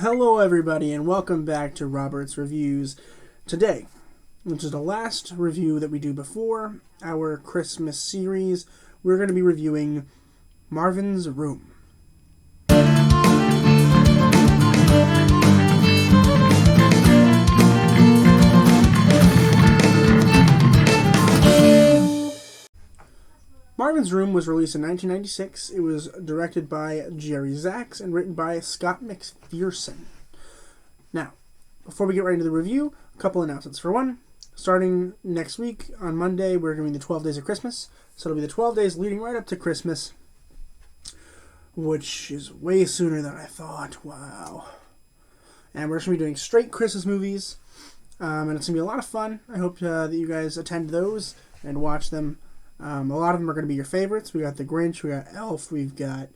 Hello everybody and welcome back to Robert's Reviews. Today, which is the last review that we do before our Christmas series, we're going to be reviewing Marvin's Room. Marvin's Room was released in 1996. It was directed by Jerry Zaks and written by Scott McPherson. Now, before we get right into the review, a couple announcements. For one, starting next week on Monday, we're doing the 12 Days of Christmas. So it'll be the 12 days leading right up to Christmas, which is way sooner than I thought. Wow. And we're just going to be doing straight Christmas movies, and it's going to be a lot of fun. I hope that you guys attend those and watch them. A lot of them are going to be your favorites. We got The Grinch, we got Elf, we've got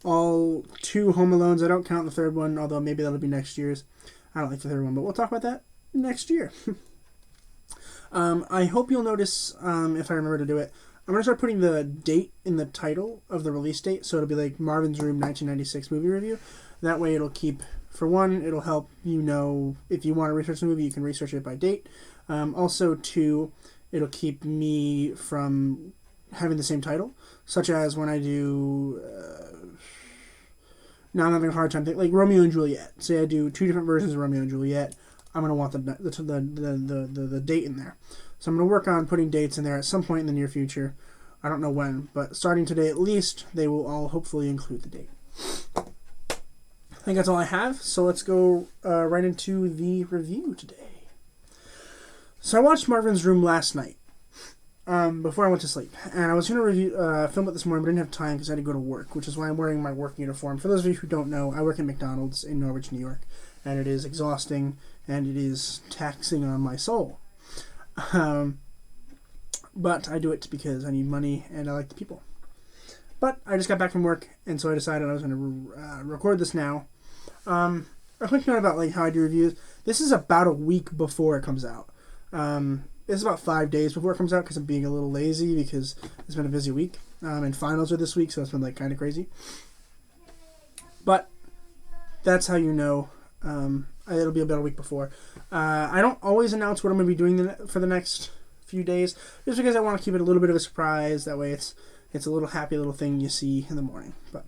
all two Home Alones. I don't count the third one, although maybe that'll be next year's. I don't like the third one, but we'll talk about that next year. I hope you'll notice, if I remember to do it, I'm going to start putting the date in the title of the release date, so it'll be like Marvin's Room 1996 movie review. That way it'll keep, for one, it'll help you know if you want to research the movie, you can research it by date. Also, two, it'll keep me from having the same title, such as when I do. Now I'm having a hard time thinking, like Romeo and Juliet. Say I do two different versions of Romeo and Juliet. I'm gonna want the date in there, so I'm gonna work on putting dates in there at some point in the near future. I don't know when, but starting today at least, they will all hopefully include the date. I think that's all I have. So let's go right into the review today. So I watched Marvin's Room last night, before I went to sleep, and I was going to film it this morning, but I didn't have time because I had to go to work, which is why I'm wearing my work uniform. For those of you who don't know, I work at McDonald's in Norwich, New York, and it is exhausting, and it is taxing on my soul. But I do it because I need money, and I like the people. But I just got back from work, and so I decided I was going to record this now. A quick note about like how I do reviews. This is about a week before it comes out. It's about 5 days before it comes out because I'm being a little lazy because it's been a busy week. And finals are this week, so it's been like kind of crazy. But that's how you know. It'll be about a week before. I don't always announce what I'm going to be doing for the next few days, just because I want to keep it a little bit of a surprise. That way it's a little happy little thing you see in the morning. But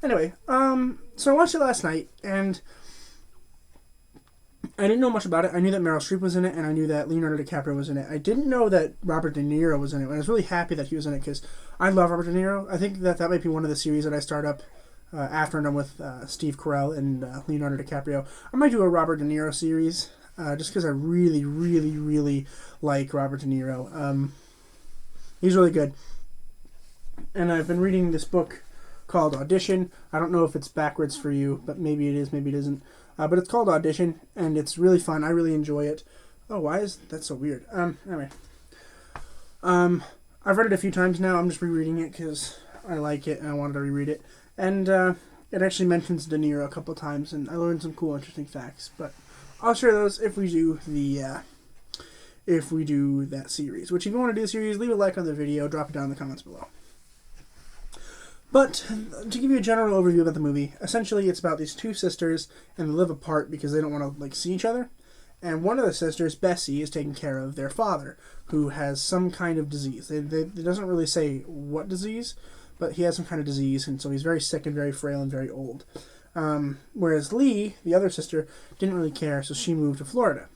anyway, so I watched it last night, and I didn't know much about it. I knew that Meryl Streep was in it, and I knew that Leonardo Dicaprio was in it. I didn't know that Robert De Niro was in it, and I was really happy that he was in it because I love Robert De Niro. I think that might be one of the series that I start up after I'm done with Steve Carell and Leonardo DiCaprio. I might do a Robert De Niro series just because I really, really, really like Robert De Niro. He's really good. And I've been reading this book called Audition. I don't know if it's backwards for you, but maybe it is, maybe it isn't. But it's called Audition, and it's really fun. I really enjoy it. Oh, why is that so weird? Anyway. I've read it a few times now. I'm just rereading it because I like it, and I wanted to reread it. And it actually mentions De Niro a couple times, and I learned some cool, interesting facts. But I'll share those if we do that series. Which, if you want to do the series, leave a like on the video. Drop it down in the comments below. But to give you a general overview about the movie, essentially it's about these two sisters, and they live apart because they don't want to see each other. And one of the sisters, Bessie, is taking care of their father, who has some kind of disease. It doesn't really say what disease, but he has some kind of disease, and so he's very sick and very frail and very old. Whereas Lee, the other sister, didn't really care, so she moved to Florida,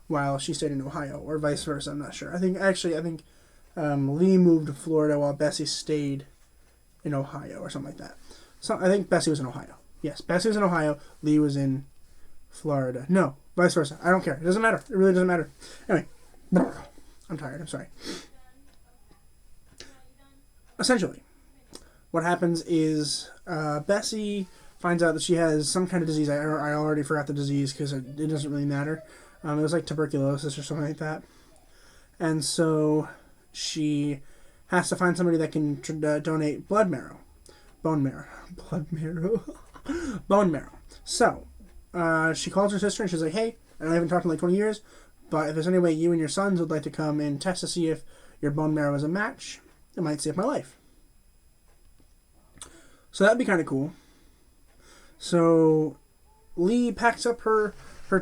while she stayed in Ohio, or vice versa. I'm not sure. I think Lee moved to Florida while Bessie stayed in Ohio or something like that. So I think Bessie was in Ohio. Yes, Bessie was in Ohio. Lee was in Florida. No, vice versa. I don't care. It doesn't matter. It really doesn't matter. Anyway, I'm tired. I'm sorry. Essentially, what happens is Bessie finds out that she has some kind of disease. I already forgot the disease because it doesn't really matter. It was like tuberculosis or something like that. And so she has to find somebody that can donate bone marrow. So, she calls her sister and she's like, hey, I haven't talked in like 20 years, but if there's any way you and your sons would like to come and test to see if your bone marrow is a match, it might save my life. So that'd be kind of cool. So Lee packs up her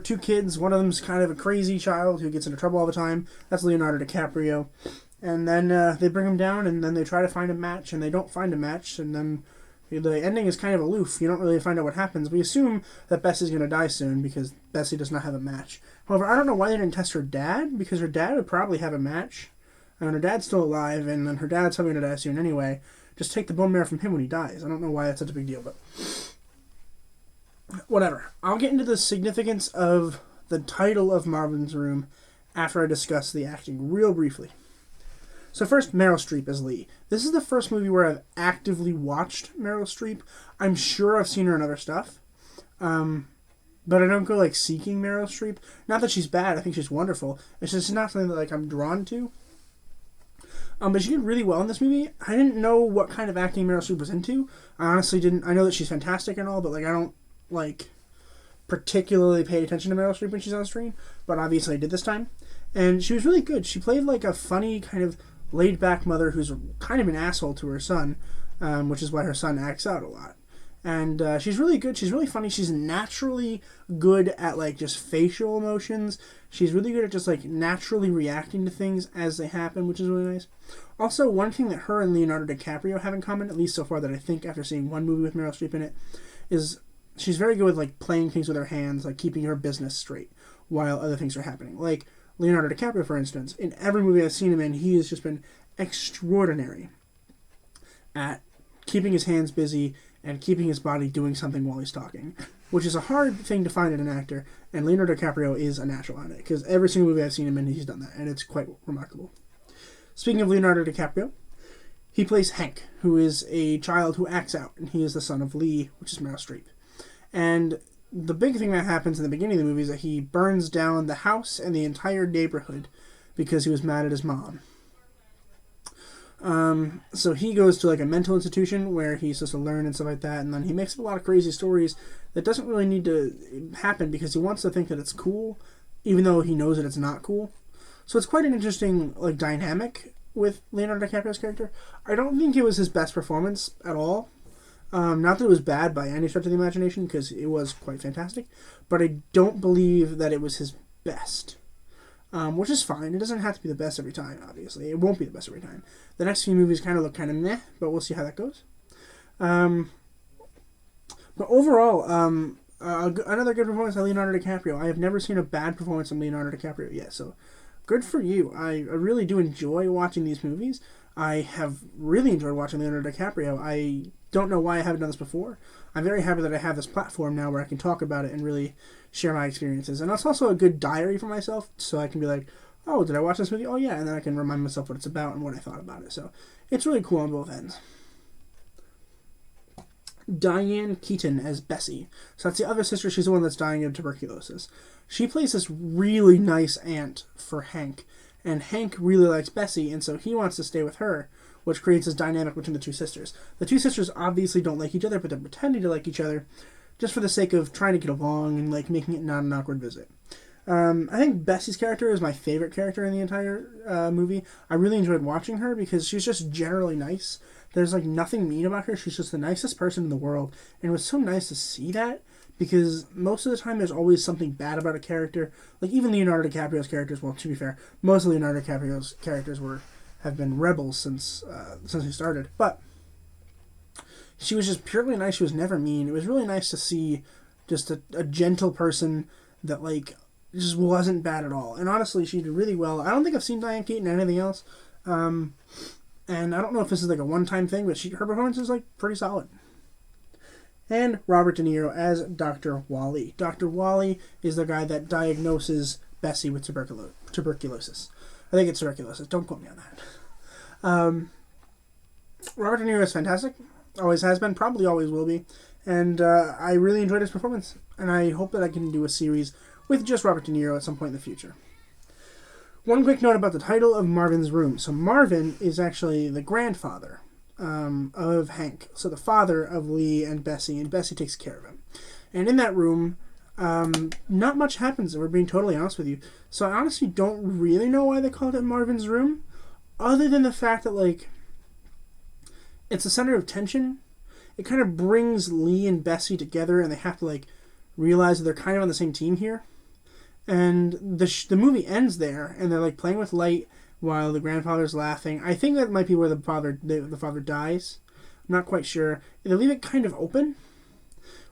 two kids. One of them's kind of a crazy child who gets into trouble all the time. That's Leonardo DiCaprio. And then they bring him down, and then they try to find a match, and they don't find a match, and then the ending is kind of aloof. You don't really find out what happens. We assume that Bessie's going to die soon because Bessie does not have a match. However, I don't know why they didn't test her dad, because her dad would probably have a match. And her dad's still alive, and then her dad's probably going to die soon anyway. Just take the bone marrow from him when he dies. I don't know why that's such a big deal, but whatever. I'll get into the significance of the title of Marvin's Room after I discuss the acting real briefly. So first, Meryl Streep as Lee. This is the first movie where I've actively watched Meryl Streep. I'm sure I've seen her in other stuff. But I don't go, seeking Meryl Streep. Not that she's bad. I think she's wonderful. It's just not something that, I'm drawn to. But she did really well in this movie. I didn't know what kind of acting Meryl Streep was into. I honestly didn't. I know that she's fantastic and all, but, I don't, particularly pay attention to Meryl Streep when she's on screen. But obviously I did this time. And she was really good. She played, a funny kind of laid-back mother who's kind of an asshole to her son, which is why her son acts out a lot. And she's really good. She's really funny. She's naturally good at, just facial emotions. She's really good at just, naturally reacting to things as they happen, which is really nice. Also, one thing that her and Leonardo DiCaprio have in common, at least so far that I think after seeing one movie with Meryl Streep in it, is she's very good with, playing things with her hands, keeping her business straight while other things are happening. Leonardo DiCaprio, for instance, in every movie I've seen him in, he has just been extraordinary at keeping his hands busy and keeping his body doing something while he's talking, which is a hard thing to find in an actor, and Leonardo DiCaprio is a natural on it, because every single movie I've seen him in, he's done that, and it's quite remarkable. Speaking of Leonardo DiCaprio, he plays Hank, who is a child who acts out, and he is the son of Lee, which is Meryl Streep. And the big thing that happens in the beginning of the movie is that he burns down the house and the entire neighborhood because he was mad at his mom. So he goes to a mental institution where he's supposed to learn and stuff like that, and then he makes up a lot of crazy stories that doesn't really need to happen because he wants to think that it's cool, even though he knows that it's not cool. So it's quite an interesting dynamic with Leonardo DiCaprio's character. I don't think it was his best performance at all. Not that it was bad by any stretch of the imagination, because it was quite fantastic, but I don't believe that it was his best. Which is fine. It doesn't have to be the best every time, obviously. It won't be the best every time. The next few movies kind of look kind of meh, but we'll see how that goes. But overall, another good performance by Leonardo DiCaprio. I have never seen a bad performance from Leonardo DiCaprio yet, so good for you. I really do enjoy watching these movies. I have really enjoyed watching Leonardo DiCaprio. I don't know why I haven't done this before. I'm very happy that I have this platform now where I can talk about it and really share my experiences. And it's also a good diary for myself, so I can be like, oh, did I watch this movie? Oh, yeah. And then I can remind myself what it's about and what I thought about it. So it's really cool on both ends. Diane Keaton as Bessie. So that's the other sister. She's the one that's dying of tuberculosis. She plays this really nice aunt for Hank. And Hank really likes Bessie, and so he wants to stay with her, which creates this dynamic between the two sisters. The two sisters obviously don't like each other, but they're pretending to like each other just for the sake of trying to get along and making it not an awkward visit. I think Bessie's character is my favorite character in the entire movie. I really enjoyed watching her because she's just generally nice. There's nothing mean about her. She's just the nicest person in the world, and it was so nice to see that. Because most of the time there's always something bad about a character. Even Leonardo DiCaprio's characters, well, to be fair, most of Leonardo DiCaprio's characters have been rebels since he started. But she was just purely nice. She was never mean. It was really nice to see just a gentle person that, just wasn't bad at all. And honestly, she did really well. I don't think I've seen Diane Keaton in anything else. And I don't know if this is a one-time thing, but her performance is pretty solid. And Robert De Niro as Dr. Wally. Dr. Wally is the guy that diagnoses Bessie with tuberculosis. I think it's tuberculosis. Don't quote me on that. Robert De Niro is fantastic. Always has been. Probably always will be. And I really enjoyed his performance. And I hope that I can do a series with just Robert De Niro at some point in the future. One quick note about the title of Marvin's Room. So Marvin is actually the grandfather of Hank. So the father of Lee and Bessie takes care of him. And in that room, not much happens, if we're being totally honest with you. So I honestly don't really know why they called it Marvin's Room, other than the fact that, it's a center of tension. It kind of brings Lee and Bessie together, and they have to, realize that they're kind of on the same team here. And the movie ends there, and they're like playing with light while the grandfather's laughing. I think that might be where the father dies. I'm not quite sure. They leave it kind of open,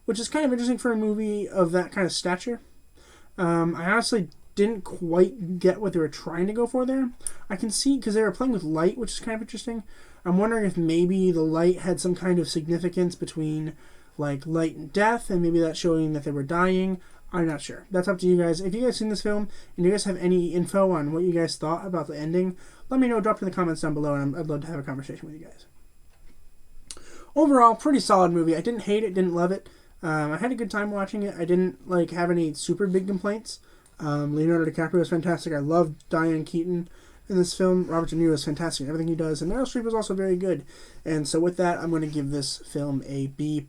which is kind of interesting for a movie of that kind of stature. I honestly didn't quite get what they were trying to go for there. I can see, because they were playing with light, which is kind of interesting. I'm wondering if maybe the light had some kind of significance between like light and death, and maybe that's showing that they were dying. I'm not sure. That's up to you guys. If you guys seen this film and you guys have any info on what you guys thought about the ending, let me know. Drop it in the comments down below, and I'd love to have a conversation with you guys. Overall, pretty solid movie. I didn't hate it, didn't love it. I had a good time watching it. I didn't like have any super big complaints. Leonardo Dicaprio was fantastic. I loved Diane Keaton in this film. Robert De Niro is fantastic in everything he does, and Meryl Streep was also very good. And so with that, I'm going to give this film a B+.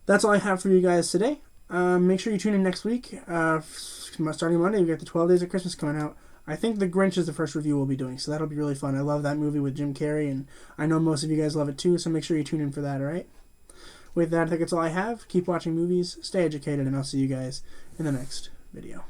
That's all I have for you guys today. Make sure you tune in next week. Starting Monday, we've got the 12 Days of Christmas coming out. I think The Grinch is the first review we'll be doing, so that'll be really fun. I love that movie with Jim Carrey, and I know most of you guys love it too, so make sure you tune in for that, alright? With that, I think that's all I have. Keep watching movies, stay educated, and I'll see you guys in the next video.